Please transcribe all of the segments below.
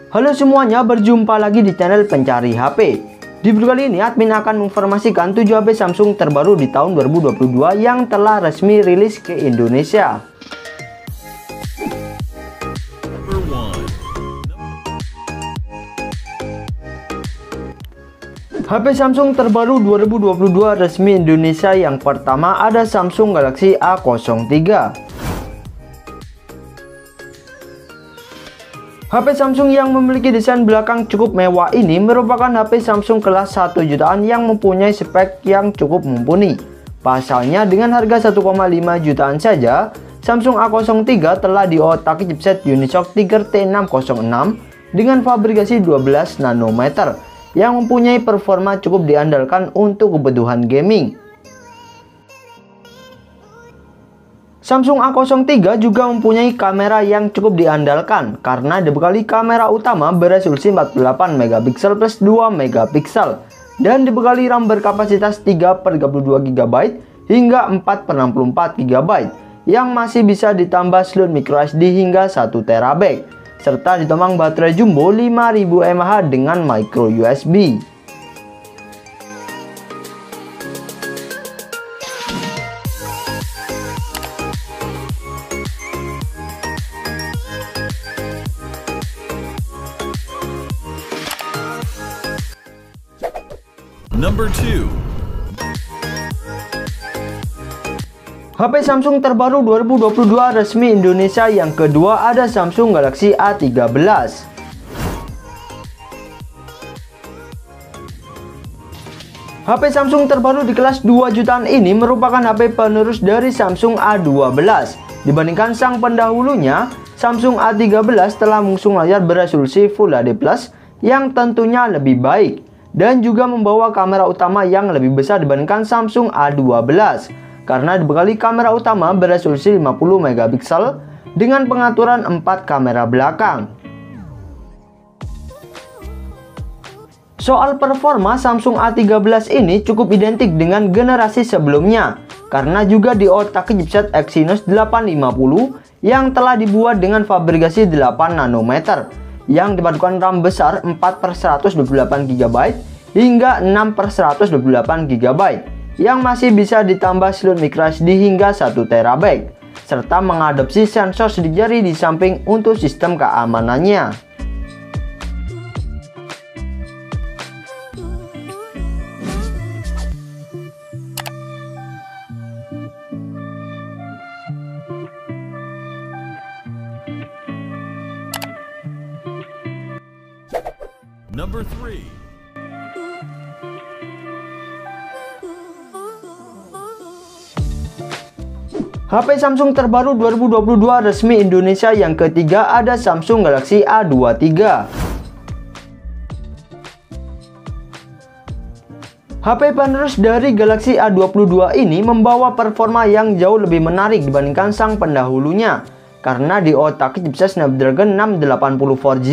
Halo semuanya, berjumpa lagi di channel Pencari HP. Di video kali ini admin akan menginformasikan 7 HP Samsung terbaru di tahun 2022 yang telah resmi rilis ke Indonesia. HP Samsung terbaru 2022 resmi Indonesia. Yang pertama ada Samsung Galaxy A03. HP Samsung yang memiliki desain belakang cukup mewah ini merupakan HP Samsung kelas 1 jutaan yang mempunyai spek yang cukup mumpuni. Pasalnya dengan harga 1,5 jutaan saja, Samsung A03 telah diotaki chipset Unisoc Tiger T606 dengan fabrikasi 12 nanometer yang mempunyai performa cukup diandalkan untuk kebutuhan gaming. Samsung A03 juga mempunyai kamera yang cukup diandalkan karena dibekali kamera utama beresolusi 48 megapiksel plus 2 megapiksel dan dibekali RAM berkapasitas 3/32 GB hingga 4/64 GB yang masih bisa ditambah slot microSD hingga 1 TB serta ditomang baterai jumbo 5000 mAh dengan micro USB. Number 2. HP Samsung terbaru 2022 resmi Indonesia. Yang kedua ada Samsung Galaxy A13. HP Samsung terbaru di kelas 2 jutaan ini merupakan HP penerus dari Samsung A12. Dibandingkan sang pendahulunya, Samsung A13 telah mengusung layar beresolusi Full HD Plus yang tentunya lebih baik dan juga membawa kamera utama yang lebih besar dibandingkan Samsung A12 karena dibekali kamera utama beresolusi 50 megapiksel dengan pengaturan 4 kamera belakang. Soal performa, Samsung A13 ini cukup identik dengan generasi sebelumnya karena juga diotaki chipset Exynos 850 yang telah dibuat dengan fabrikasi 8 nanometer yang dipadukan RAM besar 4/128 GB hingga 6/128 GB yang masih bisa ditambah slot microSD hingga 1 TB serta mengadopsi sensor sidik jari di samping untuk sistem keamanannya. Number 3. HP Samsung terbaru 2022 resmi Indonesia. Yang ketiga ada Samsung Galaxy A23. HP penerus dari Galaxy A22 ini membawa performa yang jauh lebih menarik dibandingkan sang pendahulunya karena diotaki chipset Snapdragon 680 4G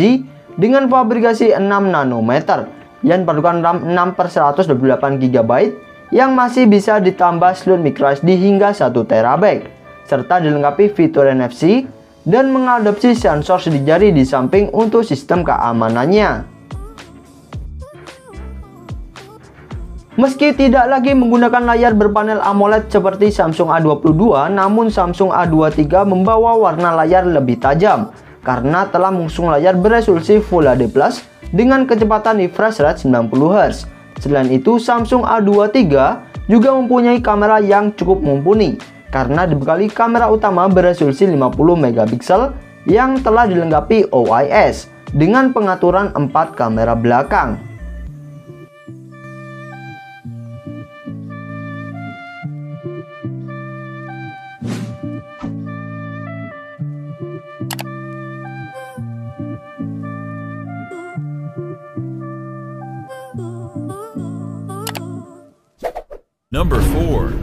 dengan fabrikasi 6 nanometer yang dipadukan RAM 6/128 GB yang masih bisa ditambah slot microSD hingga 1 TB serta dilengkapi fitur NFC dan mengadopsi sensor sidik jari di samping untuk sistem keamanannya. Meski tidak lagi menggunakan layar berpanel AMOLED seperti Samsung A22, namun Samsung A23 membawa warna layar lebih tajam karena telah mengusung layar beresolusi Full HD Plus dengan kecepatan refresh rate 90 Hz. Selain itu, Samsung A23 juga mempunyai kamera yang cukup mumpuni karena dibekali kamera utama beresolusi 50 megapiksel yang telah dilengkapi OIS dengan pengaturan 4 kamera belakang. Number 4.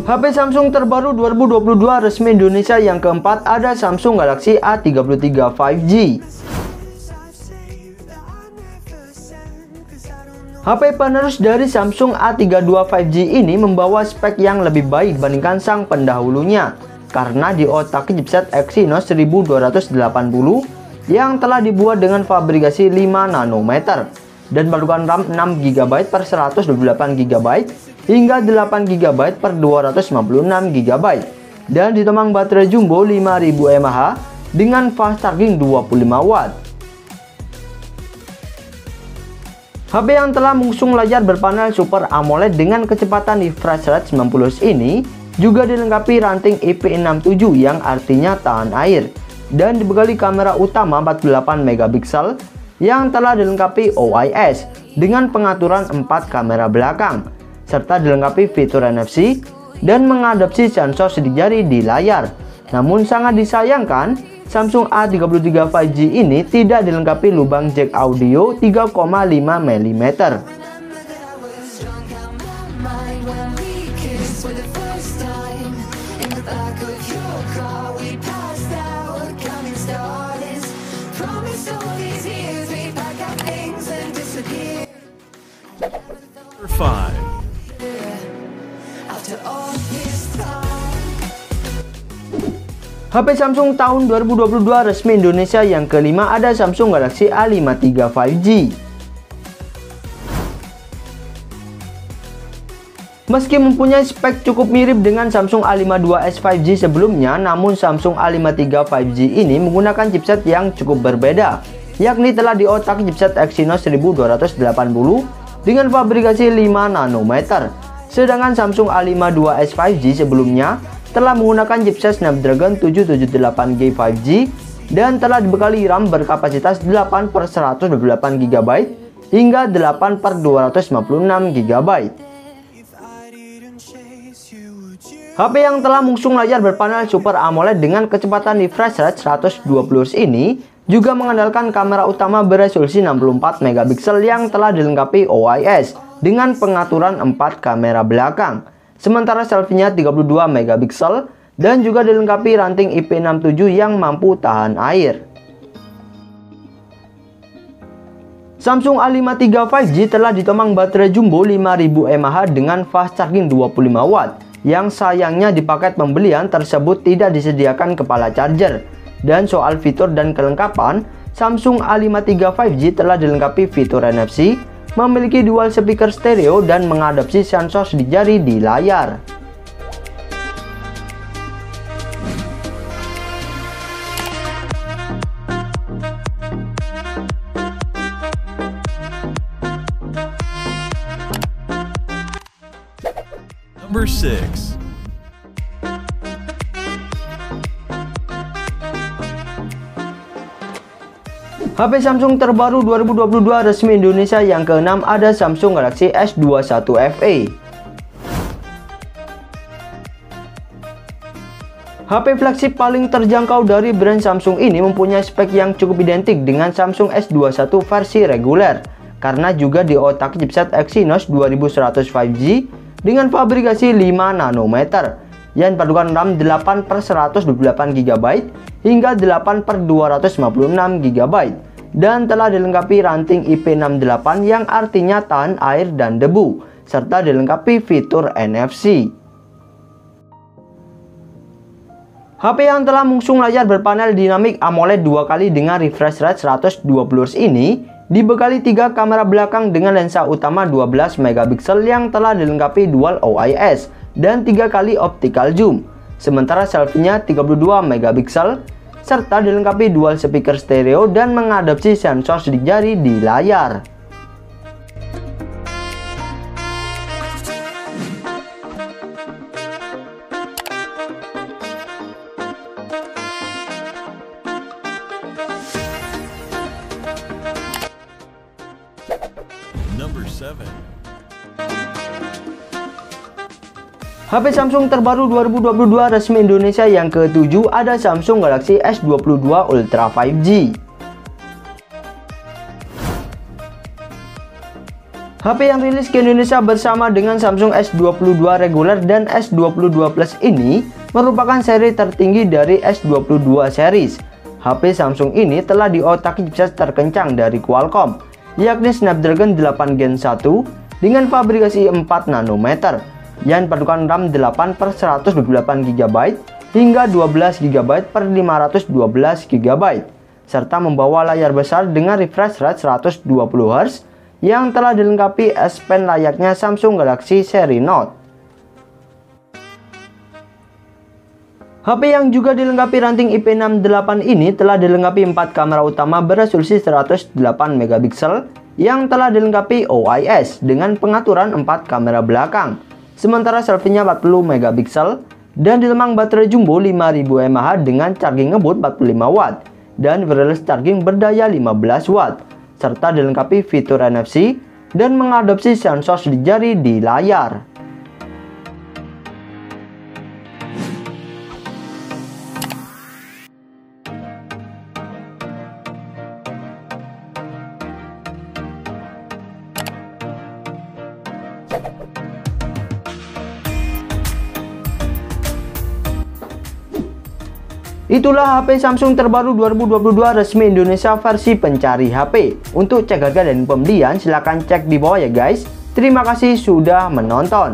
HP Samsung terbaru 2022 resmi Indonesia. Yang keempat ada Samsung Galaxy A33 5G. HP penerus dari Samsung A32 5G ini membawa spek yang lebih baik dibandingkan sang pendahulunya karena diotak chipset Exynos 1280 yang telah dibuat dengan fabrikasi 5 nanometer dan padukan RAM 6GB per 128GB hingga 8GB per 256GB dan ditemang baterai jumbo 5000 mAh dengan fast charging 25W. HP yang telah mengusung layar berpanel Super AMOLED dengan kecepatan refresh rate 90 Hz ini juga dilengkapi ranting IP67 yang artinya tahan air dan dibekali kamera utama 48MP yang telah dilengkapi OIS dengan pengaturan 4 kamera belakang serta dilengkapi fitur NFC dan mengadopsi sensor sidik jari di layar. Namun sangat disayangkan, Samsung A33 5G ini tidak dilengkapi lubang jack audio 3,5 mm. Number 5. HP Samsung tahun 2022 resmi Indonesia yang kelima ada Samsung Galaxy A53 5G. Meski mempunyai spek cukup mirip dengan Samsung A52s 5G sebelumnya, namun Samsung A53 5G ini menggunakan chipset yang cukup berbeda, yakni telah diotak chipset Exynos 1280 dengan fabrikasi 5 nanometer. Sedangkan Samsung A52s 5G sebelumnya telah menggunakan chipset Snapdragon 778G 5G dan telah dibekali RAM berkapasitas 8/128GB hingga 8/256GB. HP yang telah mengusung layar berpanel Super AMOLED dengan kecepatan refresh rate 120 Hz ini juga mengandalkan kamera utama beresolusi 64MP yang telah dilengkapi OIS dengan pengaturan 4 kamera belakang. Sementara selfie-nya 32MP dan juga dilengkapi ranting IP67 yang mampu tahan air. Samsung A53 5G telah ditomang baterai jumbo 5000 mAh dengan fast charging 25W yang sayangnya di paket pembelian tersebut tidak disediakan kepala charger. Dan soal fitur dan kelengkapan, Samsung A53 5G telah dilengkapi fitur NFC, memiliki dual speaker stereo dan mengadopsi sensor sidik jari di layar. Number 6. HP Samsung terbaru 2022 resmi Indonesia yang keenam ada Samsung Galaxy S21 FE. HP flagship paling terjangkau dari brand Samsung ini mempunyai spek yang cukup identik dengan Samsung S21 versi reguler karena juga diotak chipset Exynos 2100 5G dengan fabrikasi 5 nanometer yang padukan RAM 8/128GB hingga 8/256GB dan telah dilengkapi ranting IP68 yang artinya tahan air dan debu serta dilengkapi fitur NFC. HP yang telah mengusung layar berpanel dinamik AMOLED 2 kali dengan refresh rate 120 Hz ini dibekali 3 kamera belakang dengan lensa utama 12MP yang telah dilengkapi dual OIS dan 3 kali optical zoom. Sementara selfie-nya 32MP serta dilengkapi dual speaker stereo dan mengadopsi sensor sidik jari di layar. Number 7. HP Samsung terbaru 2022 resmi Indonesia yang ke-7 ada Samsung Galaxy S22 Ultra 5G. HP yang rilis ke Indonesia bersama dengan Samsung S22 reguler dan S22 Plus ini merupakan seri tertinggi dari S22 series. HP Samsung ini telah diotaki chipset terkencang dari Qualcomm, yakni Snapdragon 8 Gen 1 dengan fabrikasi 4 nanometer yang dipadukan RAM 8/128 GB hingga 12 GB per 512 GB, serta membawa layar besar dengan refresh rate 120 Hz yang telah dilengkapi S Pen layaknya Samsung Galaxy seri Note. HP yang juga dilengkapi ranting IP68 ini telah dilengkapi 4 kamera utama beresolusi 108 MP yang telah dilengkapi OIS dengan pengaturan 4 kamera belakang. Sementara selfie-nya 40 MP dan ditemang baterai jumbo 5000 mAh dengan charging ngebut 45 Watt dan wireless charging berdaya 15 Watt, serta dilengkapi fitur NFC dan mengadopsi sensor sidik jari di layar. Itulah HP Samsung terbaru 2022 resmi Indonesia versi pencari HP. Untuk cek harga dan pembelian silahkan cek di bawah ya guys. Terima kasih sudah menonton.